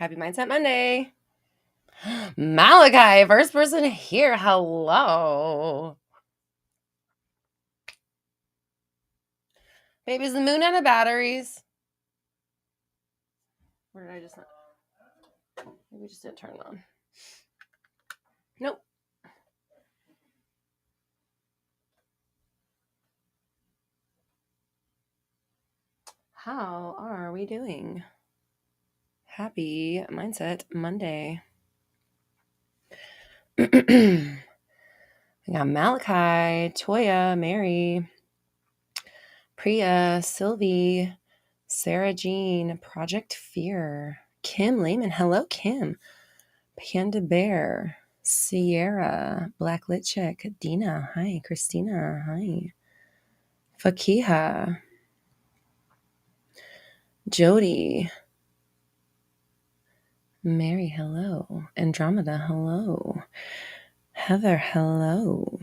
Happy Mindset Monday. Malachi, first person here. Hello. Baby, is the moon out of batteries? Or did I just not? Maybe we just didn't turn it on. Nope. How are we doing? Happy Mindset Monday. We got Malachi, Toya, Mary, Priya, Sylvie, Sarah Jean, Project Fear, Kim Lehman. Hello, Kim. Panda Bear, Sierra, Black Lit Chick, Dina, hi, Christina, hi, Fakiha, Jody, Mary, hello, Andromeda, hello, Heather, hello.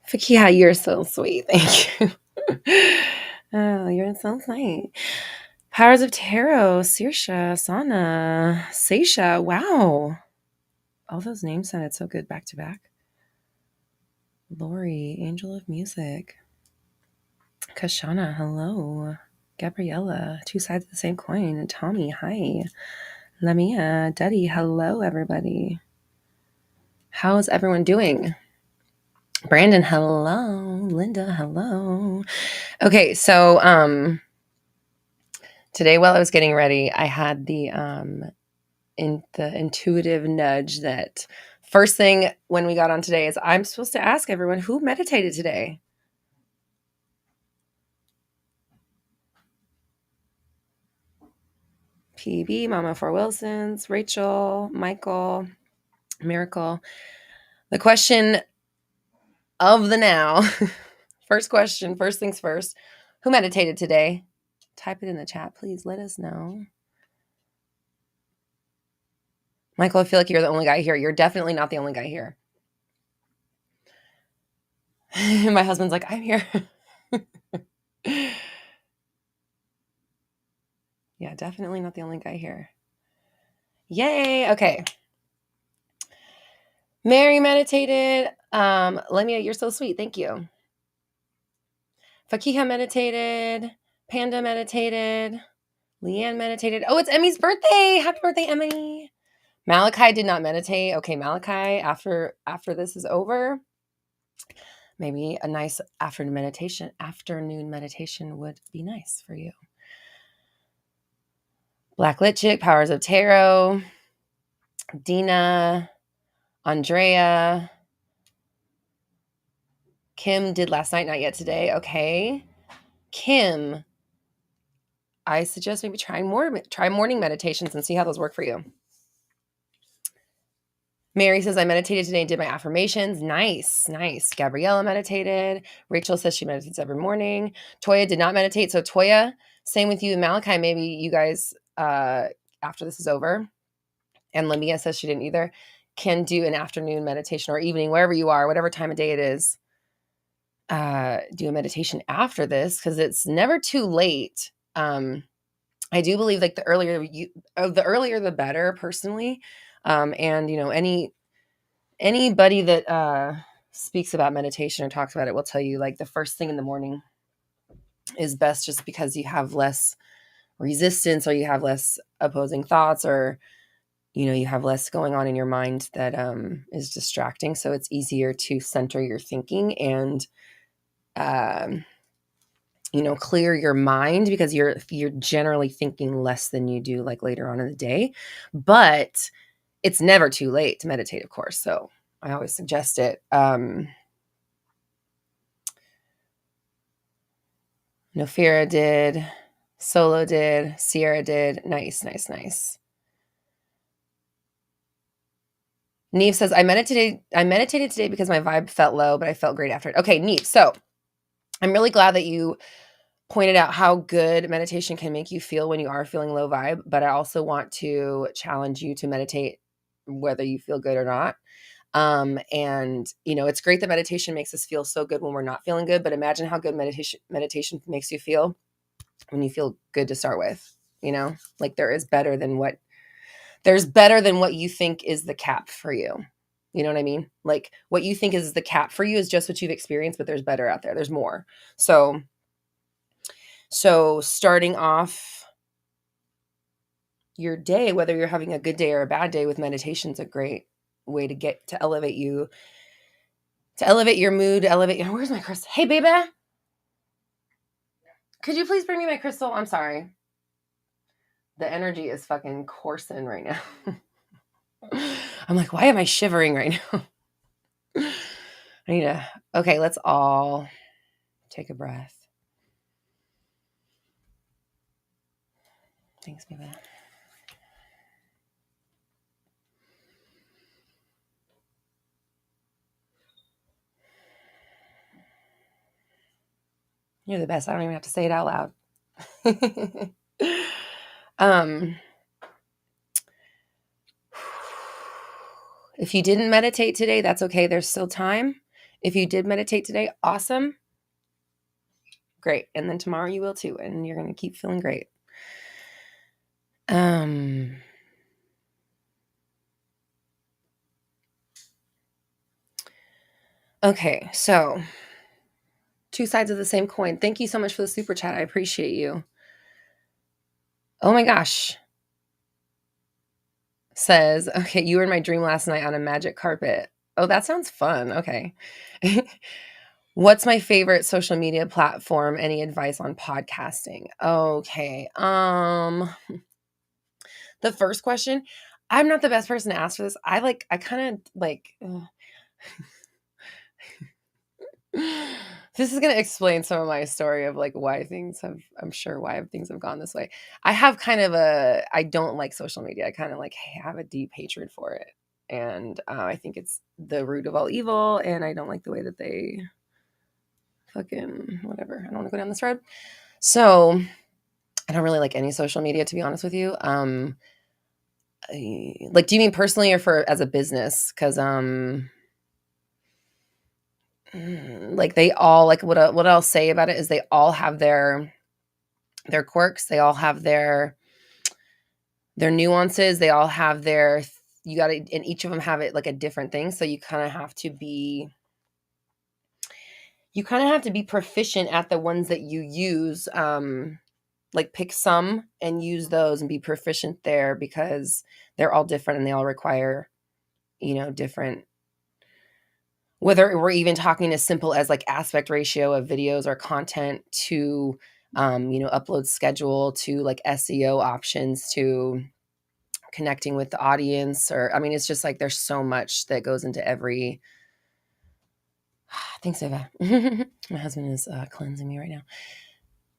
Fakiha, you're so sweet, thank you. Oh, you're so sweet. Powers of Tarot, Sirsha, Sana, Seisha, wow. All those names sounded so good back to back. Lori, Angel of Music. Kashana, hello. Gabriella, two sides of the same coin. Tommy, hi. Lamia, Duddy, hello, everybody. How's everyone doing? Brandon, hello. Linda, hello. Okay, so today while I was getting ready, I had the intuitive nudge that first thing when we got on today is I'm supposed to ask everyone who meditated today. PB, Mama for Wilsons, Rachel, Michael, Miracle. The question of the now, first question, first things first, who meditated today? Type it in the chat, please. Let us know. Michael, I feel like you're the only guy here. You're definitely not the only guy here. My husband's like, I'm here. Yeah, definitely not the only guy here. Yay. Okay. Mary meditated. Lemia, you're so sweet. Thank you. Fakiha meditated. Panda meditated. Leanne meditated. Oh, it's Emmy's birthday. Happy birthday, Emmy. Malachi did not meditate. Okay, Malachi, after this is over, maybe a nice afternoon meditation would be nice for you. Black Lit Chick, Powers of Tarot, Dina, Andrea, Kim did last night, not yet today. Okay. Kim, I suggest maybe try morning meditations and see how those work for you. Mary says, I meditated today and did my affirmations. Nice, nice. Gabriella meditated. Rachel says she meditates every morning. Toya did not meditate. So Toya, same with you and Malachi. Maybe you guys, after this is over, and Lamia says she didn't either, can do an afternoon meditation or evening, wherever you are, whatever time of day it is. Do a meditation after this because it's never too late. I do believe like the earlier the better, personally. And you know, anybody that speaks about meditation or talks about it will tell you like the first thing in the morning is best, just because you have less resistance or you have less opposing thoughts, or you know, you have less going on in your mind that is distracting. So it's easier to center your thinking and you know, clear your mind, because you're generally thinking less than you do like later on in the day. But it's never too late to meditate, of course. So I always suggest it. Nofira did, Solo did, Sierra did. Nice, nice, nice. Neve says, I meditated today because my vibe felt low, but I felt great after it. Okay, Neve. So I'm really glad that you pointed out how good meditation can make you feel when you are feeling low vibe. But I also want to challenge you to meditate whether you feel good or not. And you know, it's great that meditation makes us feel so good when we're not feeling good, but imagine how good meditation makes you feel when you feel good to start with. Like there's better than what you think is the cap for you. You know what I mean? Like what you think is the cap for you is just what you've experienced, but there's better out there. There's more. So starting off your day, whether you're having a good day or a bad day, with meditation is a great way to elevate your mood, where's my crystal? Hey, baby. Could you please bring me my crystal? I'm sorry. The energy is fucking coursing right now. I'm like, why am I shivering right now? Okay, let's all take a breath. Thanks, baby. You're the best. I don't even have to say it out loud. If you didn't meditate today, that's okay. There's still time. If you did meditate today, awesome. Great. And then tomorrow you will too. And you're going to keep feeling great. Okay. So 2 sides of the same coin. Thank you so much for the super chat. I appreciate you. Oh my gosh. Says, okay, you were in my dream last night on a magic carpet. Oh, that sounds fun. Okay. What's my favorite social media platform? Any advice on podcasting? Okay. The first question, I'm not the best person to ask for this. I kind of like, this is going to explain some of my story of like why things have gone this way. I have kind of I don't like social media. I kind of like have a deep hatred for it. And I think it's the root of all evil. And I don't like the way that they fucking whatever. I don't want to go down this road. So I don't really like any social media, to be honest with you. Like, do you mean personally or as a business? Because like they all, like what I'll say about it is they all have their quirks. They all have their nuances. They all have and each of them have it like a different thing. So you kind of have to be proficient at the ones that you use. Like pick some and use those and be proficient there, because they're all different and they all require, different, whether we're even talking as simple as like aspect ratio of videos or content to, upload schedule, to like SEO options, to connecting with the audience, or, I mean, it's just like, there's so much that goes into every, thanks, Eva. My husband is cleansing me right now,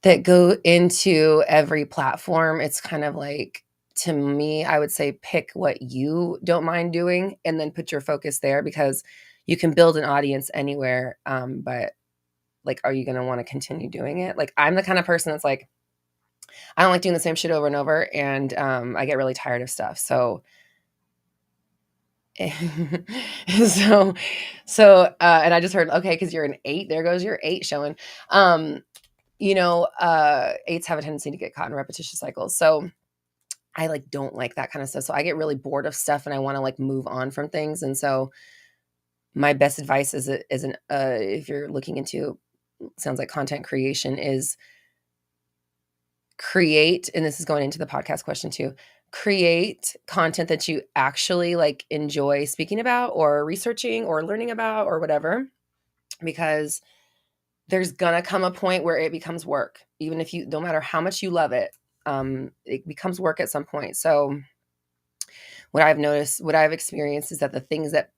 that go into every platform. It's kind of like, to me, I would say pick what you don't mind doing and then put your focus there, because you can build an audience anywhere. But like, are you going to want to continue doing it? Like, I'm the kind of person that's like, I don't like doing the same shit over and over. And I get really tired of stuff. So, and I just heard, okay, because you're an 8, there goes your 8 showing. 8s have a tendency to get caught in repetitious cycles. So I like don't like that kind of stuff. So I get really bored of stuff and I want to like move on from things. And so my best advice if you're looking into, sounds like content creation, is create, and this is going into the podcast question too, create content that you actually like enjoy speaking about or researching or learning about or whatever, because there's gonna come a point where it becomes work. Even if no matter how much you love it, it becomes work at some point. So what I've experienced is that the things that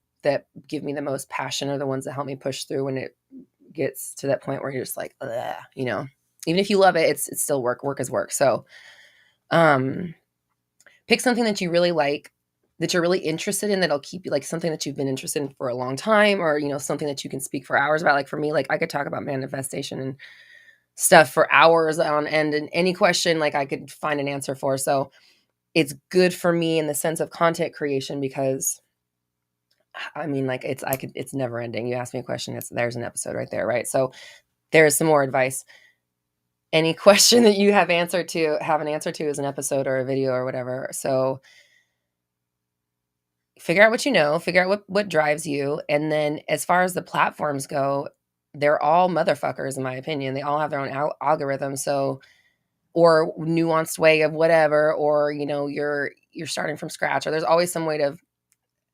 give me the most passion are the ones that help me push through when it gets to that point where you're just like, ugh, even if you love it, it's still work. Work is work. So, pick something that you really like, that you're really interested in, that'll keep you, like something that you've been interested in for a long time, or, something that you can speak for hours about. Like for me, like I could talk about manifestation and stuff for hours on end, and any question, like I could find an answer for. So it's good for me in the sense of content creation, because I mean, like it's never ending. You ask me a question, there's an episode right there. Right. So there's some more advice. any question that you have an answer to is an episode or a video or whatever. So figure out what you know, figure out what drives you. And then as far as the platforms go, they're all motherfuckers, in my opinion. They all have their own algorithm. So, or nuanced way of whatever, or, you're starting from scratch, or there's always some way to,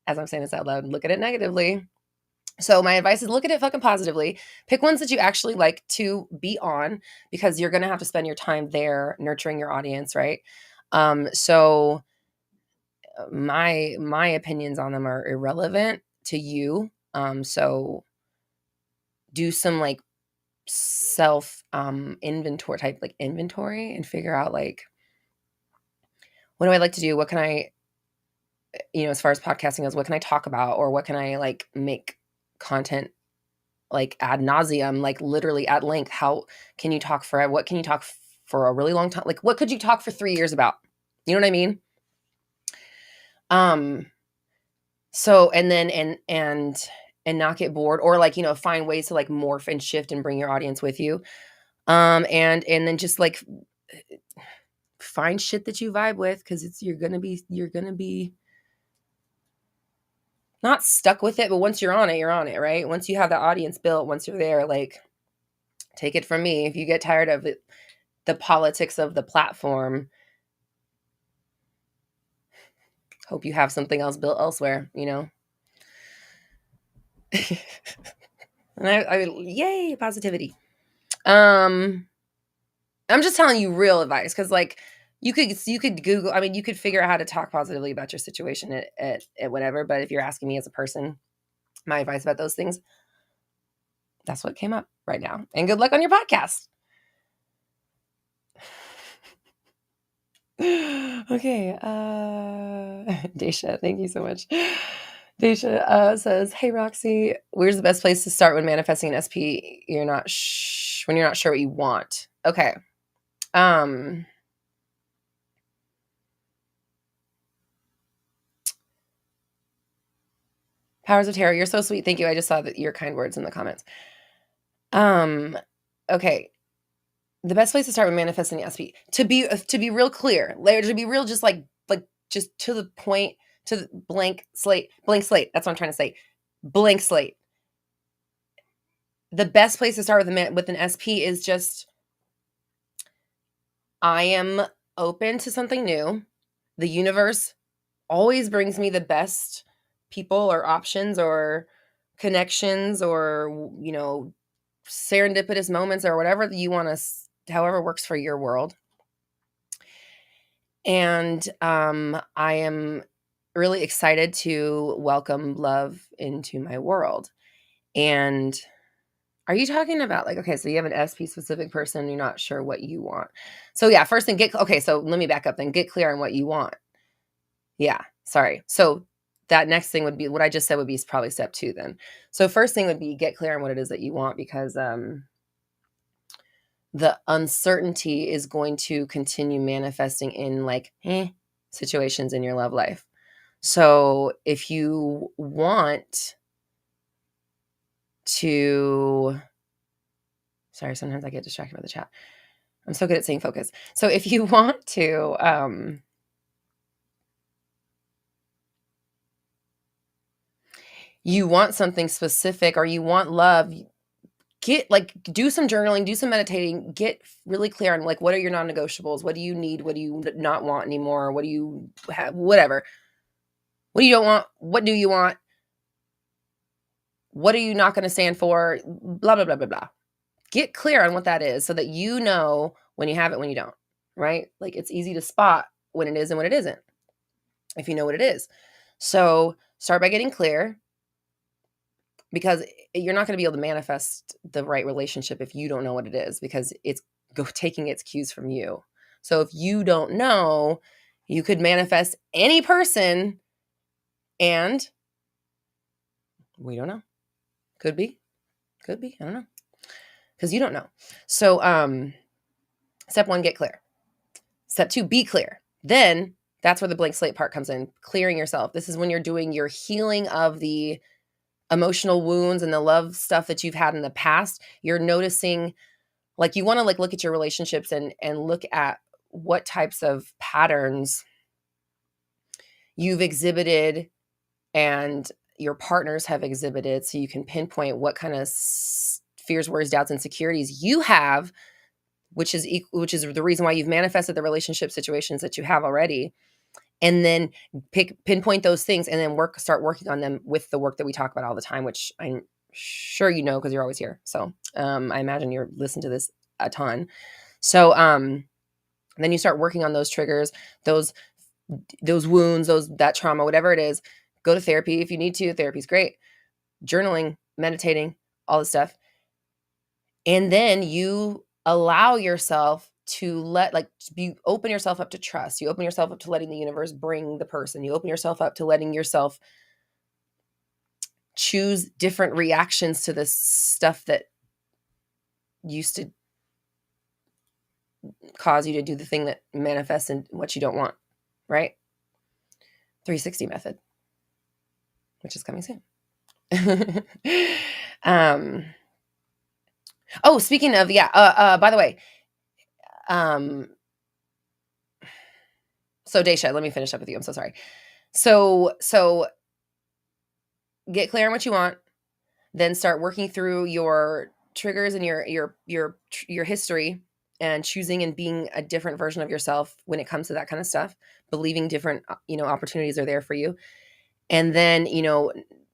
as I'm saying this out loud, look at it negatively. So my advice is look at it fucking positively. Pick ones that you actually like to be on, because you're going to have to spend your time there nurturing your audience, right? So my opinions on them are irrelevant to you. So do some like self inventory type, like inventory, and figure out like, what do I like to do? What can I, as far as podcasting goes, what can I talk about, or what can I like make content like ad nauseum, like literally at length? How can you talk for, what can you talk for a really long time? Like, what could you talk for 3 years about? You know what I mean? So, and then, and not get bored, or like, find ways to like morph and shift and bring your audience with you. And then just like find shit that you vibe with, because you're gonna be not stuck with it, but once you're on it, right? Once you have the audience built, once you're there, like, take it from me, if you get tired of it, the politics of the platform, hope you have something else built elsewhere, And I yay, positivity. I'm just telling you real advice, because like you could Google, I mean, you could figure out how to talk positively about your situation at whatever. But if you're asking me as a person, my advice about those things, that's what came up right now. And good luck on your podcast. Okay. Daisha, thank you so much. Daisha says, "Hey Roxy, where's the best place to start when manifesting an SP? When you're not sure what you want." Okay. Powers of Terror, you're so sweet. Thank you. I just saw that your kind words in the comments. Okay. The best place to start with manifesting the SP, to be real clear, to be real, just like just to the point, to the blank slate. That's what I'm trying to say. Blank slate. The best place to start with an SP is just, I am open to something new. The universe always brings me the best people or options or connections, or serendipitous moments, or whatever you want to, however works for your world. And I am really excited to welcome love into my world. And are you talking about like, okay, so you have an SP specific person, you're not sure what you want. So yeah, first thing, okay, so let me back up then. Get clear on what you want. Yeah, sorry. So that next thing would be, what I just said would be probably step 2 then. So first thing would be get clear on what it is that you want, because the uncertainty is going to continue manifesting in like situations in your love life. So if you want to, sorry, sometimes I get distracted by the chat. I'm so good at saying focus. So if you want to, you want something specific, or you want love, do some journaling, do some meditating, get really clear on like, what are your non-negotiables? What do you need? What do you not want anymore? What do you have? Whatever. What do you don't want? What do you want? What are you not going to stand for? Blah, blah, blah, blah, blah. Get clear on what that is, so that you know when you have it, when you don't, right? Like, it's easy to spot when it is and when it isn't, if you know what it is. So start by getting clear, because you're not going to be able to manifest the right relationship if you don't know what it is, because it's taking its cues from you. So if you don't know, you could manifest any person, and we don't know. Could be. I don't know. Because you don't know. So step 1, get clear. Step 2, be clear. Then that's where the blank slate part comes in, clearing yourself. This is when you're doing your healing of the emotional wounds and the love stuff that you've had in the past. You're noticing Like you want to like look at your relationships and look at what types of patterns you've exhibited and your partners have exhibited, so you can pinpoint what kind of fears, worries, doubts, insecurities you have, which is the reason why you've manifested the relationship situations that you have already. And then pinpoint those things and then start working on them with the work that we talk about all the time, which I'm sure you know because you're always here. So I imagine you're listening to this a ton. So then you start working on those triggers, those wounds, that trauma, whatever it is. Go to therapy if you need to. Therapy's great. Journaling, meditating, all this stuff. And then you allow yourself to open yourself up to trust. You open yourself up to letting the universe bring the person. You open yourself up to letting yourself choose different reactions to this stuff that used to cause you to do the thing that manifests in what you don't want, right? 360 method, which is coming soon. Oh, speaking of, by the way, so Daisha, let me finish up with you. I'm so sorry. So get clear on what you want, then start working through your triggers and your history and choosing and being a different version of yourself when it comes to that kind of stuff, believing different, opportunities are there for you. And then,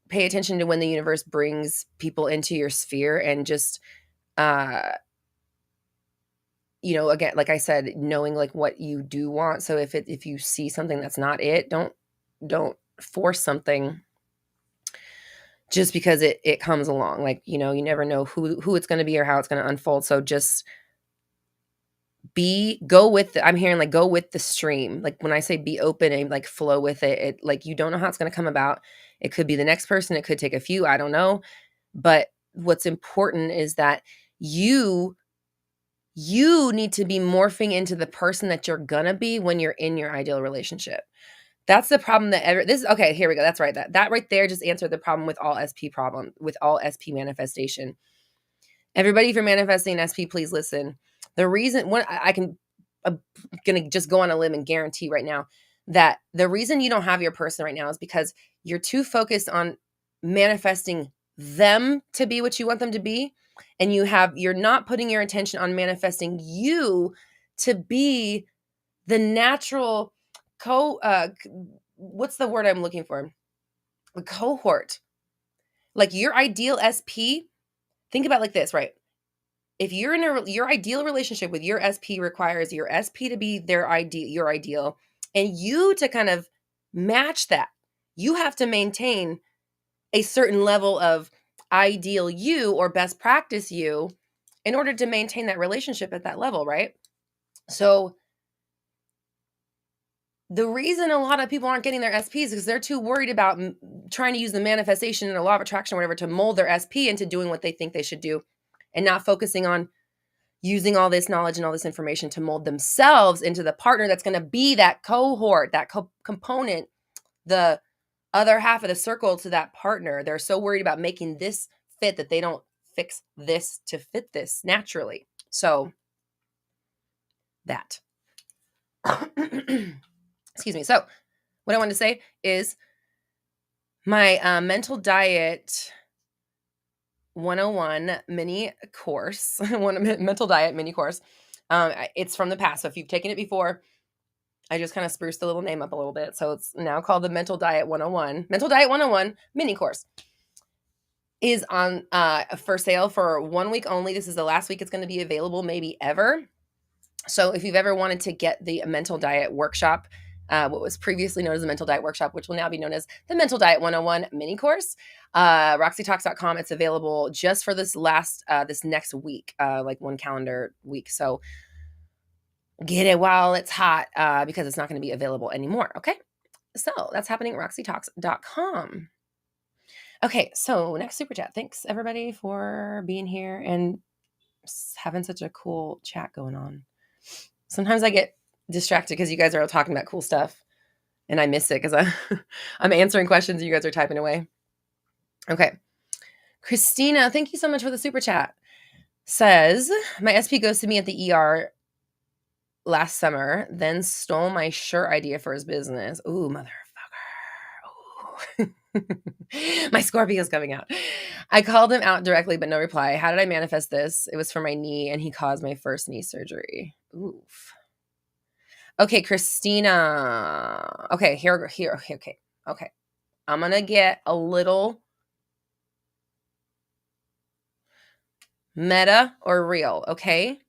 pay attention to when the universe brings people into your sphere and just, again, like I said, knowing like what you do want. So if you see something that's not it, don't force something just because it comes along. Like, you never know who it's going to be or how it's going to unfold. So just I'm hearing like go with the stream. Like when I say be open and like flow with it, like you don't know how it's going to come about. It could be the next person. It could take a few, I don't know. But what's important is that you need to be morphing into the person that you're gonna be when you're in your ideal relationship. That's the problem okay, here we go. That's right. That right there just answered the problem with all SP manifestation. Everybody, if you're manifesting SP, please listen. The reason I'm gonna just go on a limb and guarantee right now that the reason you don't have your person right now is because you're too focused on manifesting them to be what you want them to be, and you're not putting your attention on manifesting you to be the natural what's the word I'm looking for? A cohort. Like your ideal SP, think about it like this, right? If you're in your ideal relationship with your SP requires your SP to be your ideal, and you to kind of match that. You have to maintain a certain level of ideal you or best practice you in order to maintain that relationship at that level, right? So the reason a lot of people aren't getting their SPs is because they're too worried about trying to use the manifestation and the law of attraction or whatever to mold their SP into doing what they think they should do, and not focusing on using all this knowledge and all this information to mold themselves into the partner that's going to be that cohort, that component, the other half of the circle to that partner. They're so worried about making this fit that they don't fix this to fit this naturally. So that. Excuse me. So what I wanted to say is my mental diet 101 mini course, mental diet mini course. It's from the past. So if you've taken it before, I just kind of spruced the little name up a little bit. So it's now called the Mental Diet 101. Mental Diet 101 mini course is on for sale for 1 week only. This is the last week it's going to be available, maybe ever. So if you've ever wanted to get the mental diet workshop, what was previously known as the mental diet workshop, which will now be known as the Mental Diet 101 mini course, roxytalks.com. It's available just for this next week, like one calendar week. So get it while it's hot, because it's not going to be available anymore. Okay. So that's happening at roxytalks.com. Okay. So next super chat. Thanks everybody for being here and having such a cool chat going on. Sometimes I get distracted because you guys are all talking about cool stuff and I miss it because I'm answering questions and you guys are typing away. Okay. Christina, thank you so much for the super chat. says, my SP ghosted me at the ER last summer, then stole my shirt idea for his business. Ooh, motherfucker. Ooh. My Scorpio's coming out. I called him out directly, but no reply. How did I manifest this? It was for my knee, and he caused my first knee surgery. Oof. Okay, Christina. Okay, here. Okay. I'm gonna get a little meta or real, okay?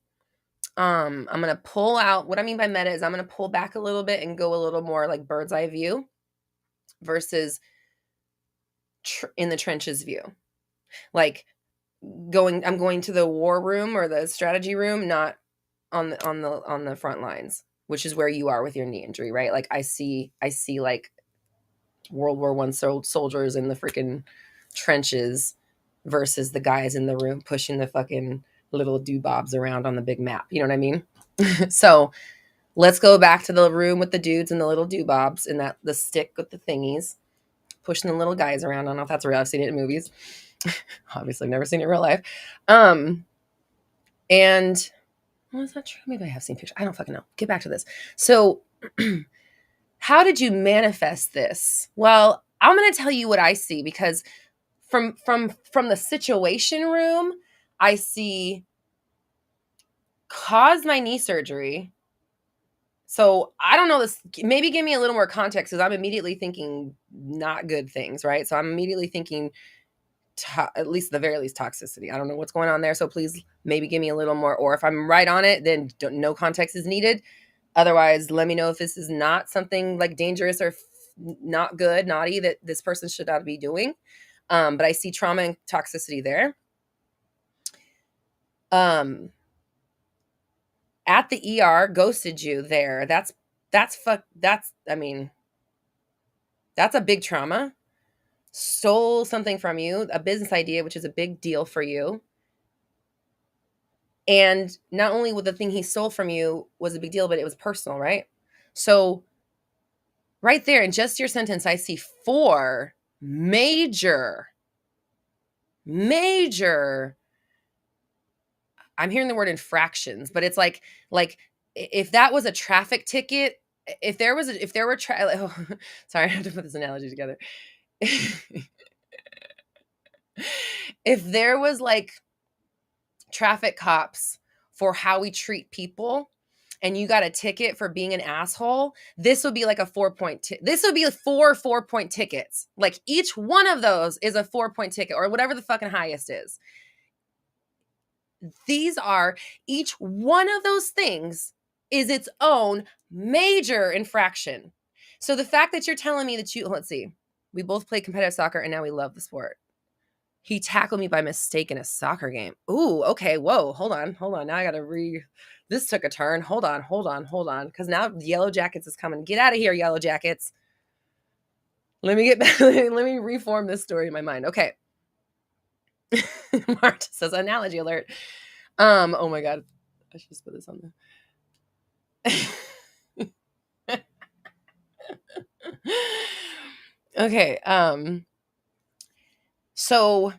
I'm gonna pull out. What I mean by meta is I'm gonna pull back a little bit and go a little more like bird's eye view versus in the trenches view. Like I'm going to the war room or the strategy room, not on the front lines, which is where you are with your knee injury, right? Like I see like World War I soldiers in the freaking trenches versus the guys in the room pushing the fucking little doobobs around on the big map. You know what I mean? So let's go back to the room with the dudes and the little doobobs and that the stick with the thingies, pushing the little guys around. I don't know if that's real. I've seen it in movies. Obviously, I've never seen it in real life. And well, is that true? Maybe I have seen pictures. I don't fucking know. Get back to this. So how did you manifest this? Well, I'm going to tell you what I see because from the situation room, I see caused my knee surgery. So I don't know this. Maybe give me a little more context because I'm immediately thinking not good things, right? So I'm immediately thinking at least at the very least toxicity. I don't know what's going on there. So please maybe give me a little more, or if I'm right on it, then no context is needed. Otherwise, let me know if this is not something like dangerous or not good, naughty that this person should not be doing. But I see trauma and toxicity there. At the ER, ghosted you there. That's a big trauma. Stole something from you, a business idea, which is a big deal for you. And not only with the thing he stole from you was a big deal, but it was personal, right? So right there in just your sentence, I see 4 major, I'm hearing the word infractions, but it's like if that was a traffic ticket, sorry, I have to put this analogy together. If there was like traffic cops for how we treat people and you got a ticket for being an asshole, this would be like a 4-point this would be 4 4-point tickets. Like each one of those is a 4-point ticket or whatever the fucking highest is. These are, each one of those things is its own major infraction. So the fact that you're telling me that let's see, we both played competitive soccer and now we love the sport. He tackled me by mistake in a soccer game. Ooh, okay, whoa, hold on. Now I gotta this took a turn. Hold on. Because now Yellow Jackets is coming. Get out of here, Yellow Jackets. Let me get back. Let me reform this story in my mind. Okay. Marta says analogy alert. Oh my God. I should just put this on there. Okay. So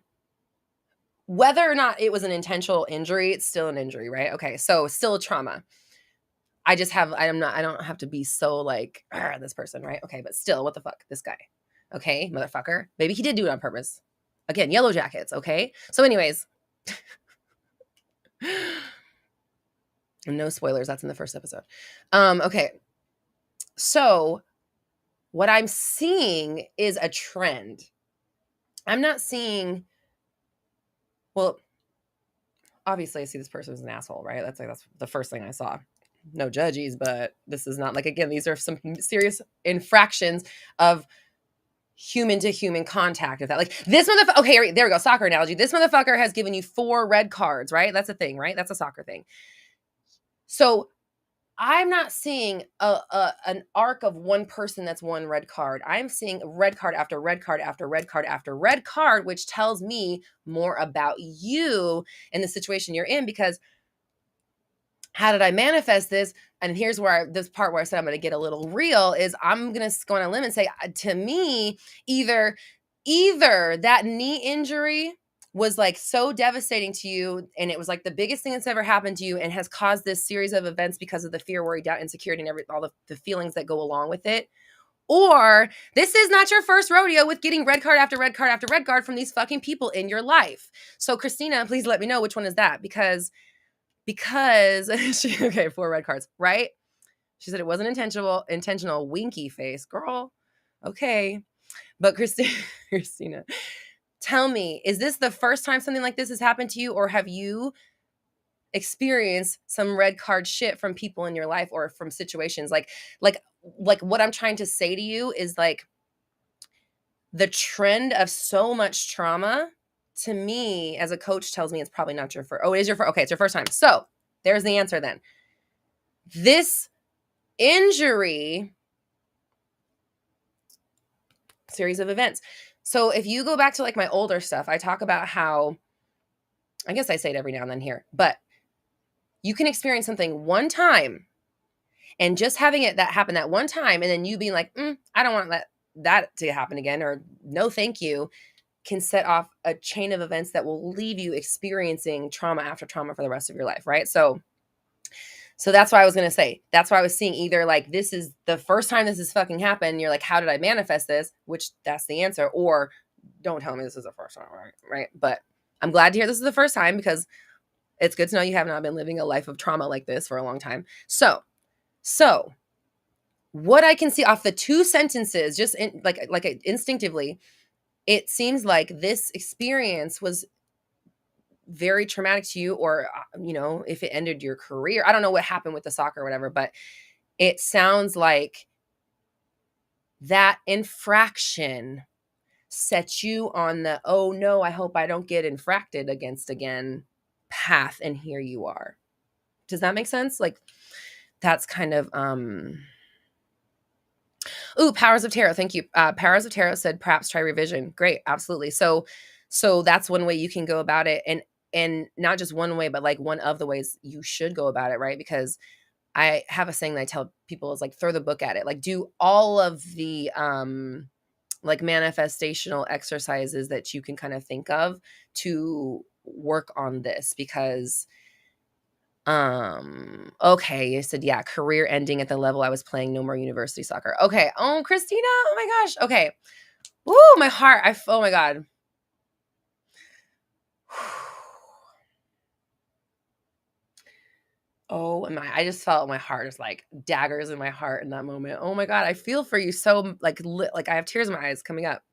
whether or not it was an intentional injury, it's still an injury, right? Okay. So still a trauma. I don't have to be so like this person, right? Okay. But still, what the fuck? This guy. Okay. Motherfucker. Maybe he did do it on purpose. Again, Yellow Jackets. Okay. So anyways, no spoilers. That's in the first episode. Okay. So what I'm seeing is a trend. I'm not seeing, well, obviously I see this person as an asshole, right? That's the first thing I saw. No judges, but this is not like, again, these are some serious infractions of human to human contact. If that, like this motherfucker, okay, there we go. Soccer analogy. This motherfucker has given you 4 red cards, right? That's a thing, right? That's a soccer thing. So I'm not seeing an arc of one person that's 1 red card. I'm seeing red card after red card after red card after red card, which tells me more about you and the situation you're in. Because how did I manifest this? And here's where this part where I said I'm going to get a little real is I'm going to go on a limb and say, to me, either that knee injury was like so devastating to you, and it was like the biggest thing that's ever happened to you, and has caused this series of events because of the fear, worry, doubt, insecurity, and all the feelings that go along with it. Or this is not your first rodeo with getting red card after red card after red card from these fucking people in your life. So Christina, please let me know which one is that, because okay, 4 red cards, right? She said it wasn't intentional, winky face, girl. Okay. But Christina, tell me, is this the first time something like this has happened to you, or have you experienced some red card shit from people in your life or from situations? Like what I'm trying to say to you is like the trend of so much trauma, to me as a coach, tells me it's probably not your first. Oh, it is your first. Okay, it's your first time. So there's the answer then. This injury series of events. So if you go back to like my older stuff, I talk about how, I guess I say it every now and then here, but you can experience something one time, and just having it that happen that one time, and then you being like, I don't want that to happen again, or no thank you, can set off a chain of events that will leave you experiencing trauma after trauma for the rest of your life, right? So that's why I was going to say, that's why I was seeing either like, this is the first time this has fucking happened. You're like, how did I manifest this? Which that's the answer. Or don't tell me this is the first time, right? But I'm glad to hear this is the first time, because it's good to know you have not been living a life of trauma like this for a long time. So what I can see off the 2 sentences, just instinctively, it seems like this experience was very traumatic to you, or if it ended your career, I don't know what happened with the soccer or whatever, but it sounds like that infraction set you on the, oh no, I hope I don't get infracted against again path, and here you are. Does that make sense? Like, that's kind of Powers of Tarot. Thank you. Powers of Tarot said perhaps try revision. Great, absolutely. So that's one way you can go about it, and not just one way, but like one of the ways you should go about it, right? Because I have a saying that I tell people is like, throw the book at it. Like, do all of the like manifestational exercises that you can kind of think of to work on this, because okay, you said, yeah, career ending at the level I was playing, no more university soccer. Okay. Oh, Christina, oh my gosh. Okay. Woo, my heart. Oh my God. Oh my, I just felt my heart is like daggers in my heart in that moment. Oh my God. I feel for you so like I have tears in my eyes coming up.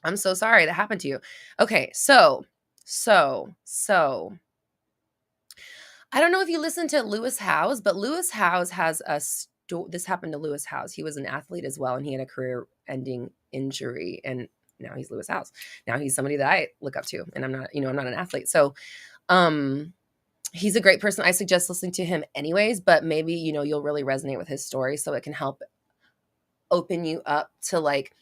I'm so sorry that happened to you. Okay. So I don't know if you listen to Lewis Howes, but Lewis Howes has this happened to Lewis Howes. He was an athlete as well, and he had a career-ending injury, and now he's Lewis Howes. Now he's somebody that I look up to, and I'm not an athlete. So, he's a great person. I suggest listening to him anyways, but maybe, you'll really resonate with his story, so it can help open you up to like,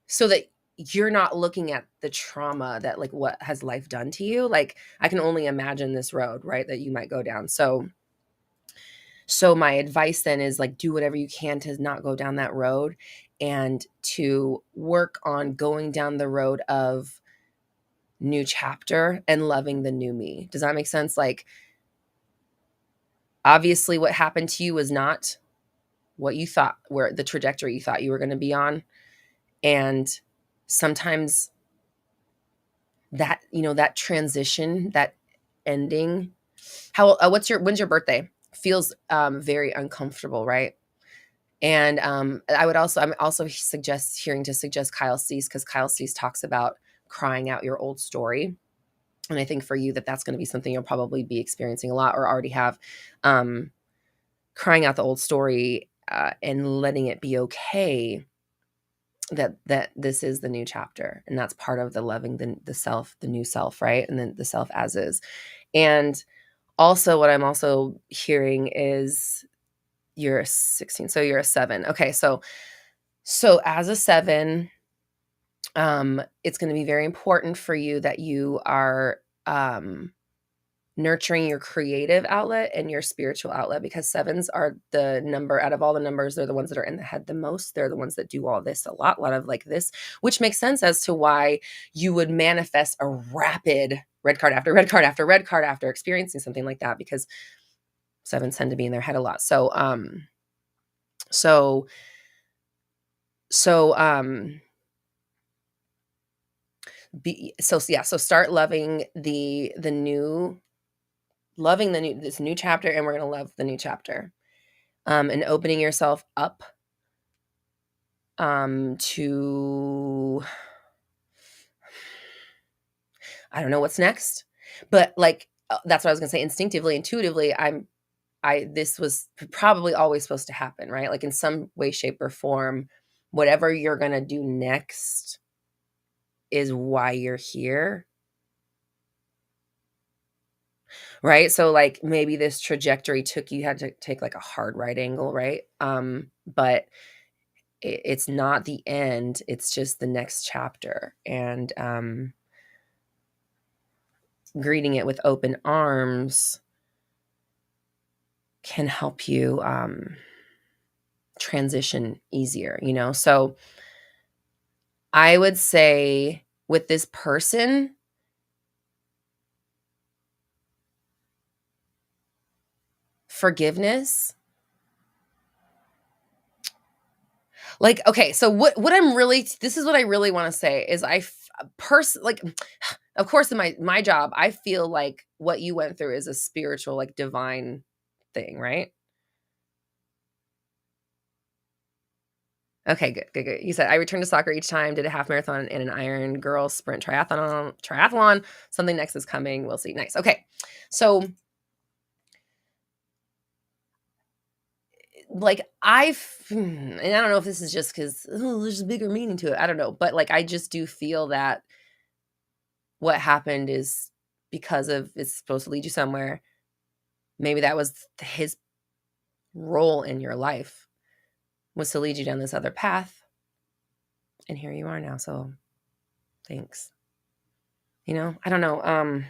so that you're not looking at the trauma that like, what has life done to you? Like, I can only imagine this road, right, that you might go down. So my advice then is like, do whatever you can to not go down that road, and to work on going down the road of new chapter and loving the new me. Does that make sense? Like, obviously what happened to you was not what you thought, where the trajectory you thought you were going to be on. And sometimes that, that transition, that ending, when's your birthday? Feels very uncomfortable, right? And I'm also suggest Kyle Cease, because Kyle Cease talks about crying out your old story. And I think for you that's going to be something you'll probably be experiencing a lot, or already have, crying out the old story and letting it be okay that this is the new chapter. And that's part of the loving the self, the new self, right? And then the self as is. And also what I'm also hearing is you're a 16, so you're a 7. Okay, so as a 7, it's going to be very important for you that you are nurturing your creative outlet and your spiritual outlet, because sevens are the number out of all the numbers. They're the ones that are in the head the most. They're the ones that do all this, a lot of like this, which makes sense as to why you would manifest a rapid red card after red card after red card after experiencing something like that, because sevens tend to be in their head a lot. So, so start loving this new chapter, and we're going to love the new chapter, and opening yourself up to, I don't know what's next, but like, that's what I was gonna say. Instinctively, intuitively, this was probably always supposed to happen, right? Like in some way, shape, or form, whatever you're gonna do next is why you're here. Right. So like maybe this trajectory you had to take like a hard right angle, right? But it's not the end, it's just the next chapter. And greeting it with open arms can help you transition easier, So I would say with this person, forgiveness. Like, okay, so what this is what I really want to say is like, of course in my job, I feel like what you went through is a spiritual, like divine thing, right? Okay, good. You said, I returned to soccer each time, did a half marathon and an Iron Girl sprint triathlon. Something next is coming. We'll see. Nice. Okay. So like and I don't know if this is just because there's a bigger meaning to it. I don't know. But like, I just do feel that what happened is because of it's supposed to lead you somewhere. Maybe that was his role in your life, was to lead you down this other path. And here you are now. So thanks. I don't know.